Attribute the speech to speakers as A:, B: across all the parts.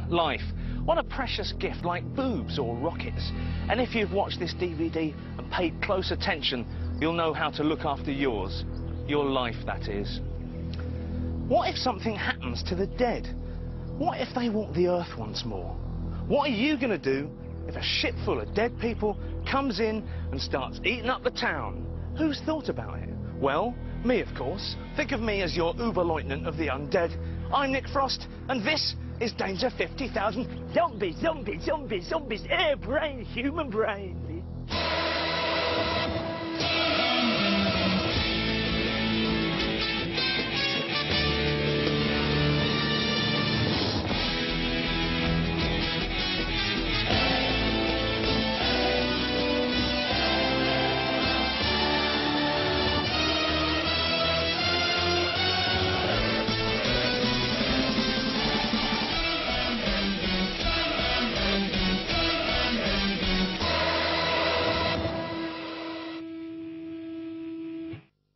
A: Life. What a precious gift, like boobs or rockets. And if you've watched this DVD and paid close attention, you'll know how to look after yours. Your life, that is. What if something happens to the dead? What if they walk the earth once more? What are you going to do if a ship full of dead people comes in and starts eating up the town? Who's thought about it? Well, me, of course. Think of me as your Uberleutnant of the undead. I'm Nick Frost, and this is Danger 50,000.
B: Zombies, zombies, zombies, zombies, air brain, human brain.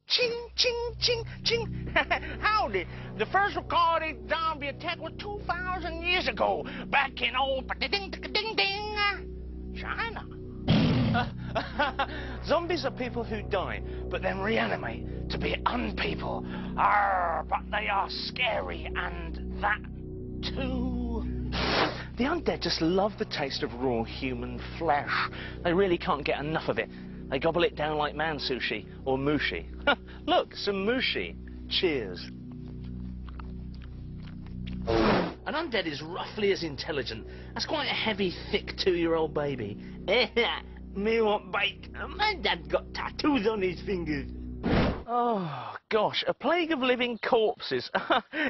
A: Ching, ching, ching, ching. Howdy. The first recorded zombie attack was 2,000 years ago, back in old ding-ding-ding, China. Zombies are people who die, but then reanimate to be unpeople. But they are scary, and that too. The undead just love the taste of raw human flesh. They really can't get enough of it. They gobble it down like man sushi or mushi. Look, some mushi. Cheers. An undead is roughly as intelligent. That's quite a heavy, thick 2-year-old baby.
B: Me want bite. My dad got tattoos on his fingers.
A: Oh, gosh, a plague of living corpses.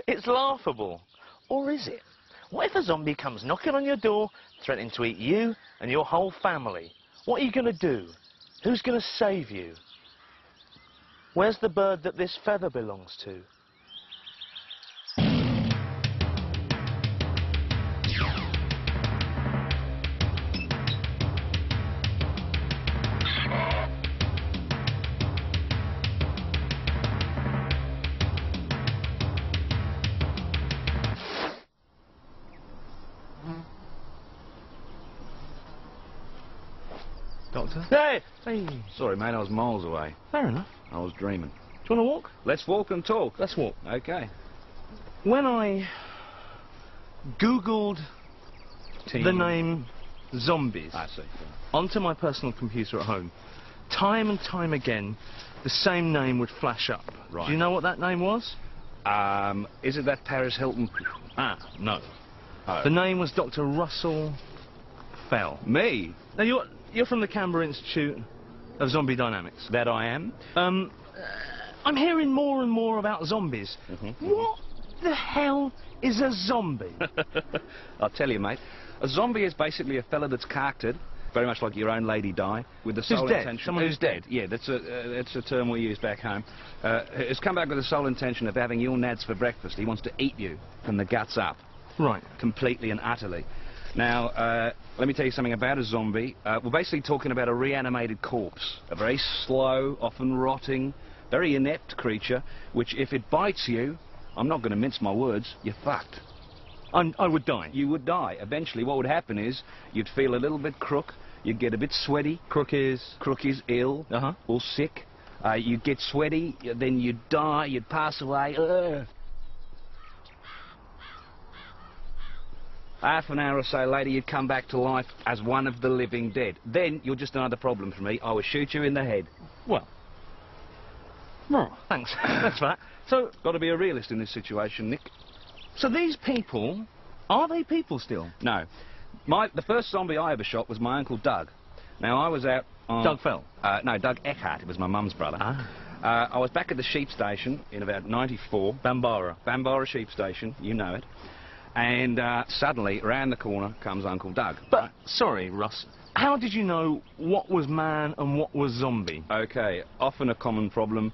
A: It's laughable. Or is it? What if a zombie comes knocking on your door, threatening to eat you and your whole family? What are you going to do? Who's going to save you? Where's the bird that this feather belongs to?
C: Doctor?
A: Hey! Hey!
C: Sorry, mate, I was miles away.
A: Fair enough.
C: I was dreaming.
A: Do you want to walk?
C: Let's walk and talk.
A: Let's walk.
C: Okay.
A: When I Googled the name zombies
C: I see.
A: onto my personal computer at home, time and time again, the same name would flash up.
C: Right.
A: Do you know what that name was?
C: Is it that Paris Hilton?
A: No.
C: Oh.
A: The name was Dr. Russell Fell.
C: Me?
A: Now, you're from the Canberra Institute of Zombie Dynamics.
C: That I am.
A: I'm hearing more and more about zombies.
C: Mm-hmm.
A: What the hell is a zombie?
C: I'll tell you, mate. A zombie is basically a fella that's carked, very much like your own Lady Di, with the sole
A: dead?
C: intention...
A: Someone who's dead?
C: Yeah, that's a term we use back home. Has come back with the sole intention of having your nads for breakfast. He wants to eat you from the guts up.
A: Right.
C: Completely and utterly. Now, let me tell you something about a zombie. We're basically talking about a reanimated corpse. A very slow, often rotting, very inept creature, which if it bites you, I'm not going to mince my words, you're fucked.
A: I would die.
C: You would die. Eventually, what would happen is, you'd feel a little bit crook, you'd get a bit sweaty.
A: Crook is
C: Ill, or sick. You'd get sweaty, then you'd die, you'd pass away. Half an hour or so later, you'd come back to life as one of the living dead. Then, you're just another problem for me. I would shoot you in the head.
A: Well. Oh, thanks. That's that. So,
C: got to be a realist in this situation, Nick.
A: So these people, are they people still?
C: No. The first zombie I ever shot was my Uncle Doug. Now, I was out on...
A: Doug Fell?
C: No, Doug Eckhart. It was my mum's brother. I was back at the sheep station in about '94. Bambara sheep station, you know it. And suddenly, round the corner, comes Uncle Doug.
A: But,
C: right?
A: sorry, Russ, how did you know what was man and what was zombie?
C: Okay, often a common problem.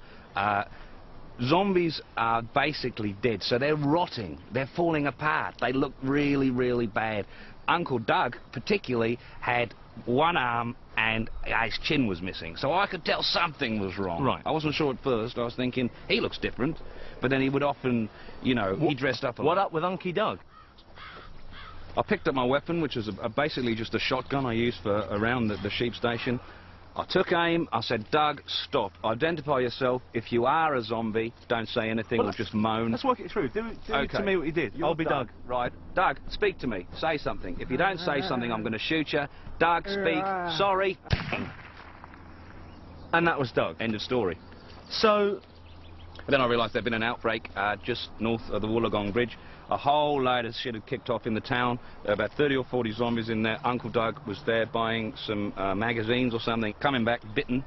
C: Zombies are basically dead, so they're rotting, they're falling apart, they look really, really bad. Uncle Doug, particularly, had one arm and his chin was missing, so I could tell something was wrong.
A: Right.
C: I wasn't sure at first. I was thinking, he looks different, but then he would often, you know, he dressed up a lot.
A: What up with Unky Doug?
C: I picked up my weapon, which is basically just a shotgun I use for around the sheep station. I took aim, I said, Doug, stop. Identify yourself. If you are a zombie, don't say anything or just moan.
A: Let's work it through. Do
C: Okay.
A: to me what you did.
C: You're
A: I'll be Doug.
C: Right. Doug, speak to me. Say something. If you don't say something, I'm going to shoot you. Doug, speak. Sorry.
A: And that was Doug.
C: End of story.
A: So,
C: Then I realised there'd been an outbreak just north of the Wollongong Bridge. A whole load of shit had kicked off in the town. About 30 or 40 zombies in there. Uncle Doug was there buying some magazines or something. Coming back, bitten,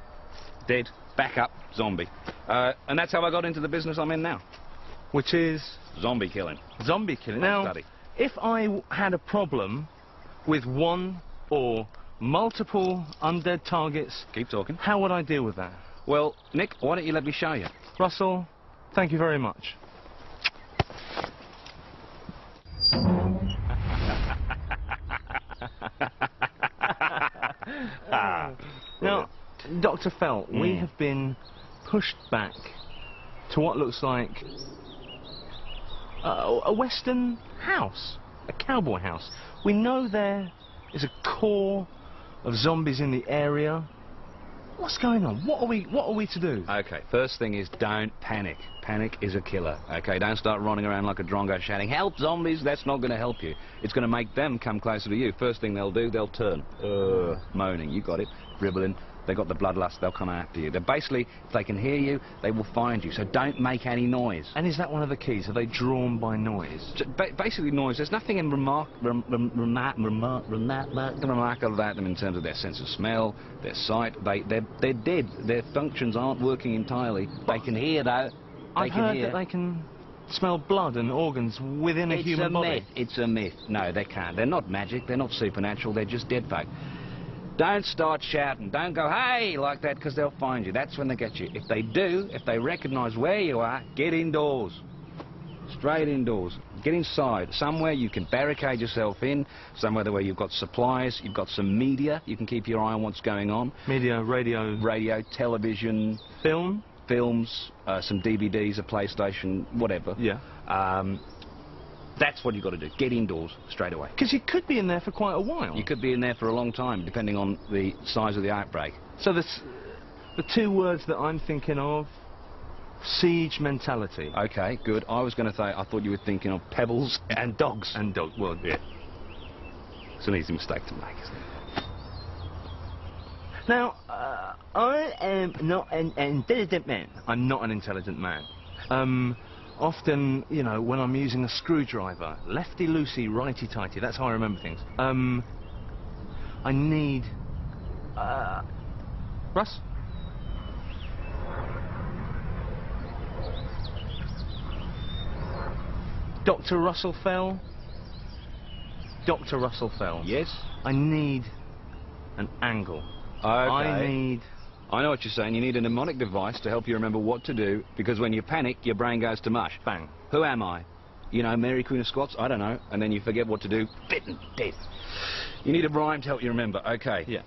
C: dead, back up, zombie. And that's how I got into the business I'm in now.
A: which is
C: Zombie killing.
A: zombie killing. Now,
C: Study.
A: if I had a problem with one or multiple undead targets,
C: Keep talking.
A: how would I deal with that?
C: Well, Nick, why don't you let me show you?
A: Russell, thank you very much. Now, Dr. Felt, we have been pushed back to what looks like a Western house, a cowboy house. We know there is a core of zombies in the area. What's going on? What are we to do?
C: Okay, first thing is don't panic. Panic is a killer. Okay, don't start running around like a drongo shouting, "Help, zombies!" That's not going to help you. It's going to make them come closer to you. First thing they'll do, they'll turn. Moaning. You got it. Dribbling. They got the bloodlust. They'll come after you. They're basically, if they can hear you, they will find you. So don't make any noise.
A: And is that one of the keys? Are they drawn by noise?
C: Basically noise. There's nothing in remarkable about them in terms of their sense of smell, their sight. They're dead. Their functions aren't working entirely. They can hear though.
A: I've heard that they can smell blood and organs within a human body.
C: It's a myth. No, they can't. They're not magic. They're not supernatural. They're just dead folk. Don't start shouting. Don't go, "Hey," like that, because they'll find you. That's when they get you. If they do, if they recognise where you are, get indoors. Straight indoors. Get inside. Somewhere you can barricade yourself in. Somewhere where you've got supplies. You've got some media. You can keep your eye on what's going on.
A: Media, radio,
C: television,
A: film.
C: films, some DVDs, a PlayStation, whatever.
A: Yeah.
C: That's what you've got to do. Get indoors straight away.
A: Because you could be in there for quite a while.
C: You could be in there for a long time, depending on the size of the outbreak.
A: So the two words that I'm thinking of, siege mentality.
C: Okay, good. I was going to say, I thought you were thinking of pebbles and dogs.
A: And dog. Well, yeah.
C: It's an easy mistake to make, isn't it?
A: Now, I am not an intelligent man. I'm not an intelligent man. Often, you know, when I'm using a screwdriver, lefty-loosey, righty-tighty, that's how I remember things. I need... Russ? Dr. Russell Fell? Dr. Russell Fell.
C: Yes?
A: I need an angle.
C: Okay.
A: I need...
C: I know what you're saying. You need a mnemonic device to help you remember what to do, because when you panic, your brain goes to mush.
A: Bang.
C: Who am I? You know, Mary Queen of Scots? I don't know. And then you forget what to do. Bitten. Dead. You need a rhyme to help you remember. Okay.
A: Yeah.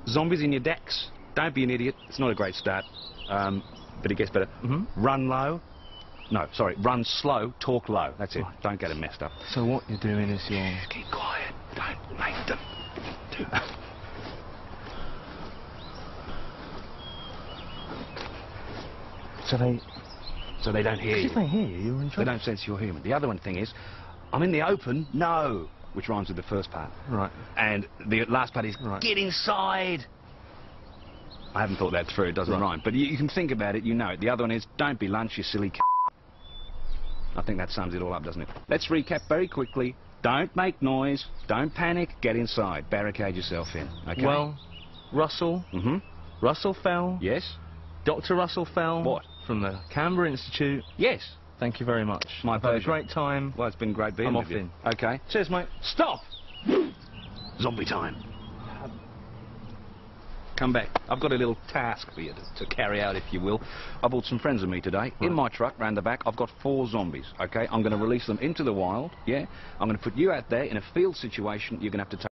C: Zombies in your decks. Don't be an idiot. It's not a great start. But it gets better. Run low. No, sorry. Run slow. Talk low. That's it.
A: Right.
C: Don't get them messed up.
A: So what you're doing is you're...
C: Keep quiet. Don't make them do that. So they don't hear you.
A: If they hear you, you're in
C: They
A: trouble.
C: don't sense you're human. The other one thing is, I'm in the open, no, which rhymes with the first part.
A: Right.
C: And the last part is,
A: Right.
C: get inside. I haven't thought that through, it doesn't
A: Right.
C: rhyme. But you can think about it, you know it. The other one is, don't be lunch, you silly c***. I think that sums it all up, doesn't it? Let's recap very quickly. Don't make noise, don't panic, get inside, barricade yourself in, okay?
A: Well, Russell, Russell Fell,
C: Yes?
A: Dr. Russell Fell,
C: What?
A: from the Canberra Institute.
C: Yes.
A: Thank you very much.
C: My
A: I've had a
C: pleasure.
A: great time.
C: Well, it's been great being
A: I'm
C: with
A: off
C: you.
A: in.
C: Okay.
A: Cheers, mate.
C: Stop! Zombie time. Come back. I've got a little task for you to carry out, if you will. I brought some friends with me today. In my truck, round the back, I've got 4 zombies, okay? I'm going to release them into the wild, yeah? I'm going to put you out there in a field situation. You're going to have to take